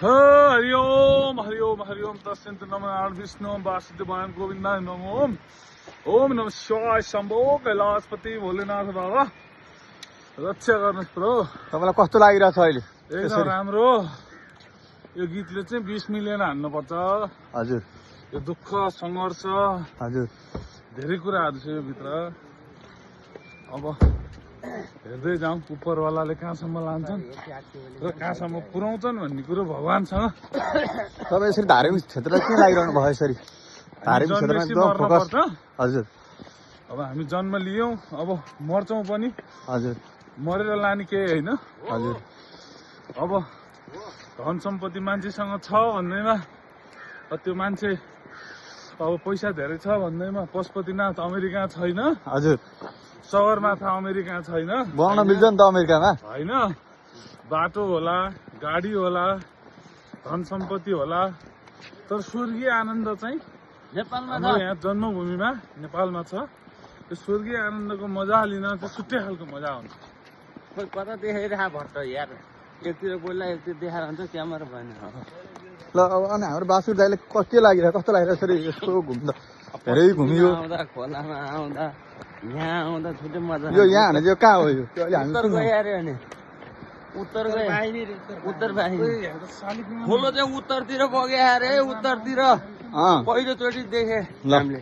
हरिओम हरिओम हरिओम तस्यन्त नमः विष्णु वासुदेवाय गोविन्दाय नमो ओम नमः शिवाय शम्भो कैलाशपति भोलेनाथ बाबा रक्षा गर्नुहोस् प्रभु। तपाईलाई कस्तो लागिरहेछ अहिले? एकदम राम्रो। यो गीतले चाहिँ 20 मिलियन हान्नुपर्छ। हजुर, यो दुःख संघर्ष हजुर, धेरै कुराहरू छ यो भित्र। अब हेर्दै जाउँ उपरवालाले कहाँसम्म लान्छन् र कहाँसम्म पुर्याउँछन् भन्ने कुरो भगवानसँग। तपाईँ यसरी धार्मिक क्षेत्र किन लागिरहनु भयो? यसरी धार्मिक क्षेत्रमा एकदम फोकस। हजुर, अब हामी जन्म लियौँ, अब मर्छौँ पनि। हजुर, मरेर लाने केही होइन। हजुर। अब धन सम्पत्ति मान्छेसँग छ भन्दैमा त्यो मान्छे अब पैसा धेरै छ भन्दैमा पशुपतिनाथ अमेरिका छैन। हजुर, सगरमाथा अमेरिका छैन। बनाउन मिल्छ नि त अमेरिकामा? होइन, बाटो होला, गाडी होला, धन सम्पत्ति होला, तर स्वर्गीय आनन्द चाहिँ नेपालमा छ। यहाँ जन्मभूमिमा नेपालमा छ। त्यो स्वर्गीय आनन्दको मजा लिन चाहिँ छुट्टै खालको मजा हुन्छ। खोइ कता देखाइरह भट्ट यार, एकतिर बोल्दा एकतिर देखाएर हुन्छ क्यामेरा भएन। ल अब अनि हाम्रो बासुर दाइले के लागिरहेको, कस्तो लागिरहेको? यसरी यस्तो घुम्दा धेरै घुमियो। आउँदा खोलामा आउँदा यहाँ आउँदा छुट्टै मजा। यो यहाँ हाने चाहिँ कहाँ हो? यो अहिले हामी उत्तर गयो अरे अनि उत्तर गयो, उत्तर बाहिर खोलो चाहिँ उत्तरतिर बग्यो अरे। उत्तरतिर पहिलोचोटि देखे हामीले।